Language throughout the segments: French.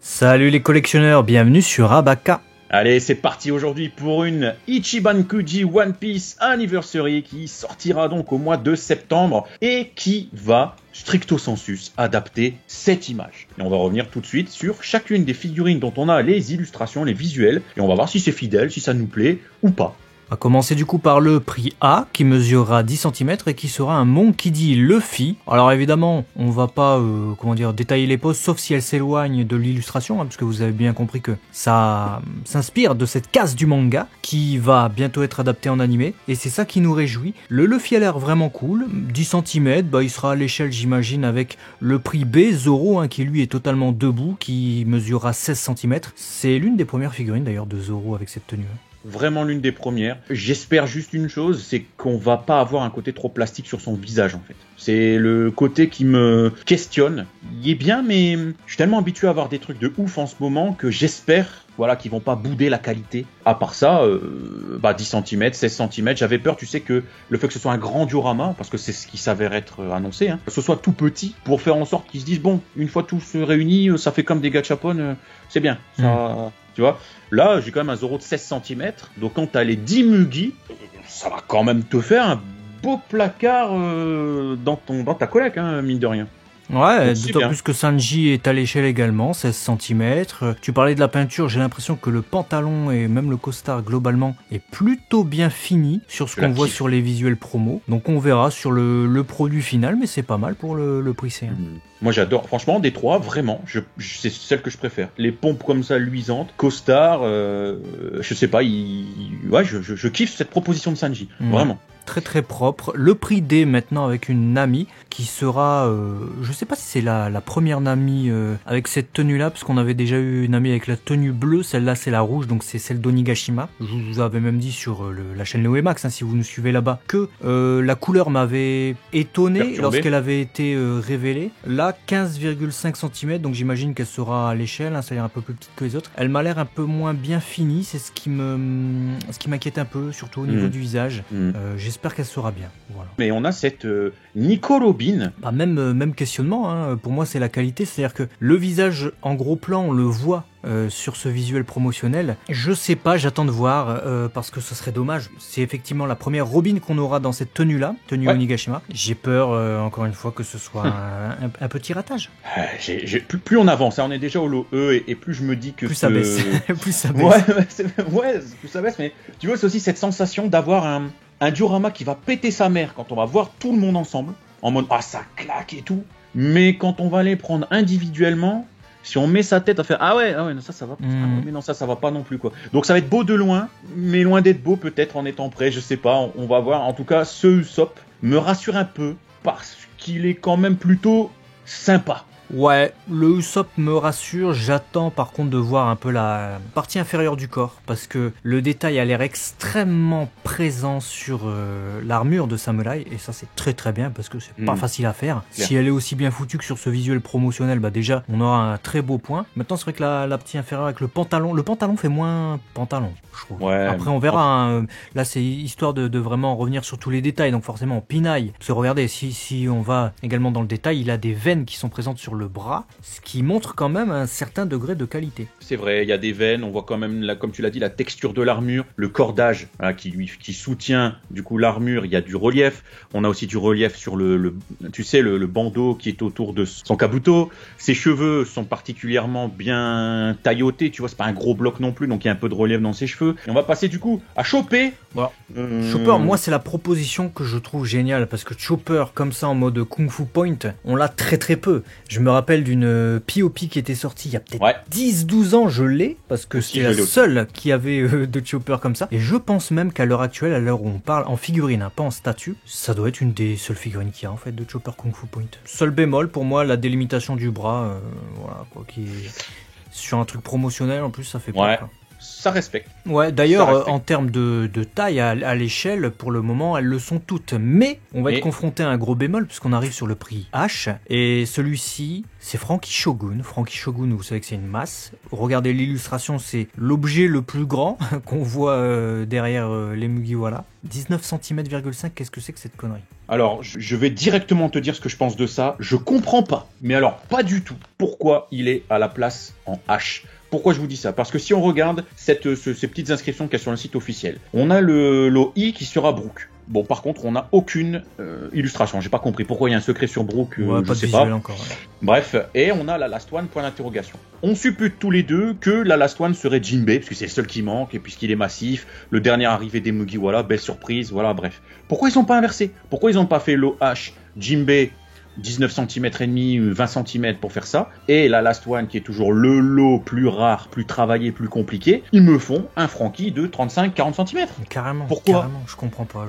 Salut les collectionneurs, bienvenue sur Abaka. Allez, c'est parti aujourd'hui pour une Ichiban Kuji One Piece Anniversary qui sortira donc au mois de septembre et qui va, stricto sensus, adapter cette image. Et on va revenir tout de suite sur chacune des figurines dont on a les illustrations, les visuels, et on va voir si c'est fidèle, si ça nous plaît ou pas. On va commencer du coup par le prix A qui mesurera 10 cm et qui sera un Monkey D. Luffy. Alors évidemment, on va pas détailler les poses sauf si elles s'éloignent de l'illustration, parce que vous avez bien compris que ça s'inspire de cette case du manga qui va bientôt être adapté en animé et c'est ça qui nous réjouit. Le Luffy a l'air vraiment cool, 10 cm, il sera à l'échelle j'imagine avec le prix B, Zoro qui lui est totalement debout, qui mesurera 16 cm. C'est l'une des premières figurines d'ailleurs de Zoro avec cette tenue. Vraiment l'une des premières. J'espère juste une chose, c'est qu'on va pas avoir un côté trop plastique sur son visage en fait. C'est le côté qui me questionne. Il est bien, mais je suis tellement habitué à avoir des trucs de ouf en ce moment que j'espère qu'ils vont pas bouder la qualité. À part ça, 10 cm, 16 cm, j'avais peur, tu sais, que le fait que ce soit un grand diorama, parce que c'est ce qui s'avère être annoncé, que ce soit tout petit, pour faire en sorte qu'ils se disent, bon, une fois tout se réunit, ça fait comme des gachapon, c'est bien. Ça, tu vois, là, j'ai quand même un Zoro de 16 cm, donc quand t'as les 10 Mugi, ça va quand même te faire un beau placard dans ta collecte, mine de rien. Ouais, d'autant plus que Sanji est à l'échelle également, 16 cm. Tu parlais de la peinture, j'ai l'impression que le pantalon et même le costard globalement est plutôt bien fini sur ce qu'on voit sur les visuels promo. Donc on verra sur le produit final, mais c'est pas mal pour le prix C. Moi j'adore, franchement des trois, vraiment, c'est celle que je préfère. Les pompes comme ça luisantes, costard, je sais pas, je kiffe cette proposition de Sanji, vraiment. Très très propre. Le prix D maintenant avec une Nami qui sera, je sais pas si c'est la première Nami avec cette tenue là, parce qu'on avait déjà eu une Nami avec la tenue bleue, celle-là c'est la rouge, donc c'est celle d'Onigashima. Je vous avais même dit sur la chaîne Neo Max, si vous nous suivez là-bas, que la couleur m'avait étonné lorsqu'elle avait été révélée. Là 15,5 cm, donc j'imagine qu'elle sera à l'échelle, c'est-à-dire un peu plus petite que les autres. Elle m'a l'air un peu moins bien finie, c'est ce qui m'inquiète un peu, surtout au niveau du visage. J'espère qu'elle sera bien. Voilà. Mais on a cette Nico Robin. Même questionnement, pour moi c'est la qualité, c'est-à-dire que le visage en gros plan, on le voit sur ce visuel promotionnel. Je sais pas, j'attends de voir, parce que ce serait dommage. C'est effectivement la première Robin qu'on aura dans cette tenue-là, tenue Onigashima. J'ai peur, encore une fois, que ce soit un petit ratage. Plus on avance, on est déjà au lot E, et plus je me dis que... Plus ça baisse. Plus ça baisse. Plus ça baisse, mais tu vois, c'est aussi cette sensation d'avoir un diorama qui va péter sa mère quand on va voir tout le monde ensemble, en mode ça claque et tout, mais quand on va les prendre individuellement, si on met sa tête à faire non, ça va pas, mais non, ça va pas non plus quoi. Donc ça va être beau de loin, mais loin d'être beau peut-être en étant prêt, je sais pas, on va voir. En tout cas, ce Usopp me rassure un peu parce qu'il est quand même plutôt sympa. Ouais, le Usopp me rassure, j'attends par contre de voir un peu la partie inférieure du corps, parce que le détail a l'air extrêmement présent sur l'armure de Samurai, et ça c'est très très bien, parce que c'est pas facile à faire. Si elle est aussi bien foutue que sur ce visuel promotionnel, déjà on aura un très beau point. Maintenant c'est vrai que la partie inférieure avec le pantalon fait moins pantalon, je trouve. Ouais, après on verra, là c'est histoire de vraiment revenir sur tous les détails, donc forcément on pinaille, parce que regardez, si on va également dans le détail, il a des veines qui sont présentes sur le bras, ce qui montre quand même un certain degré de qualité. C'est vrai, il y a des veines, on voit quand même, comme tu l'as dit, la texture de l'armure, le cordage qui soutient du coup l'armure, il y a du relief, on a aussi du relief sur le bandeau qui est autour de son kabuto, ses cheveux sont particulièrement bien taillotés, tu vois, c'est pas un gros bloc non plus, donc il y a un peu de relief dans ses cheveux. Et on va passer du coup à Chopper. Voilà. Chopper, moi c'est la proposition que je trouve géniale, parce que Chopper comme ça en mode Kung Fu Point, on l'a très très peu. Je me rappelle d'une POP qui était sortie il y a peut-être 10-12 ans, je l'ai, parce que c'était la seule qui avait de Chopper comme ça. Et je pense même qu'à l'heure actuelle, à l'heure où on parle en figurine, pas en statue, ça doit être une des seules figurines qu'il y a en fait de Chopper Kung Fu Point. Seul bémol pour moi, la délimitation du bras, qui est sur un truc promotionnel en plus, ça fait peur. Ça respecte. Ouais, d'ailleurs, en termes de taille à l'échelle, pour le moment, elles le sont toutes. Mais on va être confronté à un gros bémol, puisqu'on arrive sur le prix H. Et celui-ci, c'est Franky Shogun. Franky Shogun, vous savez que c'est une masse. Regardez l'illustration, c'est l'objet le plus grand qu'on voit derrière les Mugiwara. 19 cm,5, qu'est-ce que c'est que cette connerie? Alors, je vais directement te dire ce que je pense de ça. Je comprends pas, mais alors pas du tout, pourquoi il est à la place en H. Pourquoi je vous dis ça? Parce que si on regarde ces petites inscriptions qu'il y a sur le site officiel, on a le I qui sera Brook. Bon, par contre, on n'a aucune illustration. J'ai pas compris pourquoi il y a un secret sur Brook, je sais pas. Encore, ouais. Bref, et on a la Last One, point d'interrogation. On suppute tous les deux que la Last One serait Jinbei, parce que c'est le seul qui manque, et puisqu'il est massif, le dernier arrivé des Mugiwara, belle surprise, voilà, bref. Pourquoi ils ont pas inversé? Pourquoi ils ont pas fait l'OH Jinbei 19 cm et demi, 20 cm pour faire ça, et la Last One qui est toujours le lot plus rare, plus travaillé, plus compliqué, ils me font un Franky de 35-40 cm. Carrément. Pourquoi? Carrément, je comprends pas.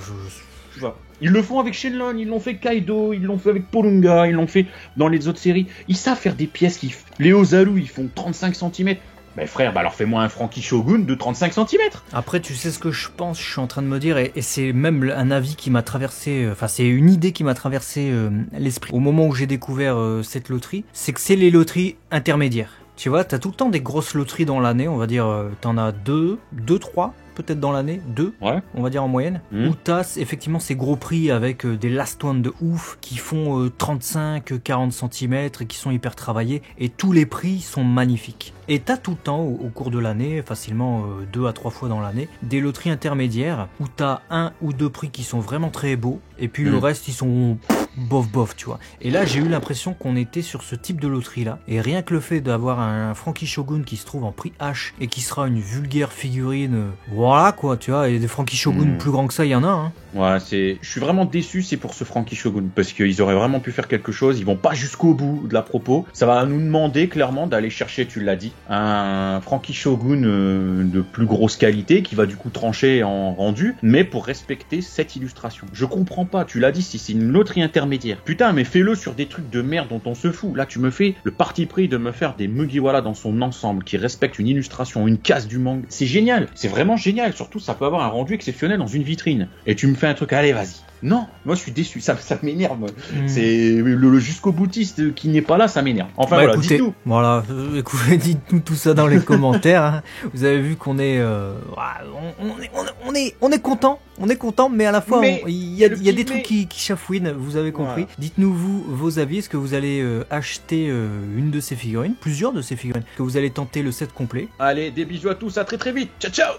Ils le font avec Shenlong, ils l'ont fait Kaido, ils l'ont fait avec Polunga, ils l'ont fait dans les autres séries. Ils savent faire des pièces qui... Les Ozaru, ils font 35 cm. Mais frère, alors fais-moi un Franky Shogun de 35 cm. Après, tu sais ce que je pense, je suis en train de me dire, et c'est même un avis qui m'a traversé, enfin c'est une idée qui m'a traversé l'esprit au moment où j'ai découvert cette loterie, c'est que c'est les loteries intermédiaires. Tu vois, t'as tout le temps des grosses loteries dans l'année, on va dire, t'en as 2, 3 peut-être dans l'année, 2, ouais. On va dire en moyenne, où t'as effectivement ces gros prix avec des last one de ouf qui font 35-40 cm et qui sont hyper travaillés, et tous les prix sont magnifiques. Et t'as tout le temps au cours de l'année, facilement 2 à 3 fois dans l'année, des loteries intermédiaires où t'as 1 ou 2 prix qui sont vraiment très beaux, et puis le reste ils sont bof, tu vois. Et là j'ai eu l'impression qu'on était sur ce type de loterie là, et rien que le fait d'avoir un Franky Shogun qui se trouve en prix H et qui sera une vulgaire figurine, voilà quoi, tu vois, et des Franky Shogun plus grands que ça, il y en a, hein. Ouais, je suis vraiment déçu, c'est pour ce Franky Shogun, parce qu'ils auraient vraiment pu faire quelque chose, ils vont pas jusqu'au bout de la propos, ça va nous demander clairement d'aller chercher, tu l'as dit, un Franky Shogun de plus grosse qualité, qui va du coup trancher en rendu, mais pour respecter cette illustration. Je comprends pas, tu l'as dit, si c'est une loterie intermédiaire, putain, mais fais-le sur des trucs de merde dont on se fout. Là, tu me fais le parti pris de me faire des Mugiwara dans son ensemble, qui respectent une illustration, une case du manga. C'est génial, c'est vraiment génial, surtout ça peut avoir un rendu exceptionnel dans une vitrine. Et tu me fais un truc, allez, vas-y. Non, moi je suis déçu, ça m'énerve. C'est le jusqu'au boutiste qui n'est pas là, ça m'énerve. Enfin voilà, écoutez, dites-nous. Voilà, écoutez, dites-nous tout ça dans les commentaires. Hein. Vous avez vu qu'on est, on est content, mais à la fois il y a des trucs qui chafouinent. Vous avez compris. Voilà. Dites-nous vos avis. Est-ce que vous allez acheter une de ces figurines, plusieurs de ces figurines, que vous allez tenter le set complet? Allez, des bisous à tous, à très très vite. Ciao ciao.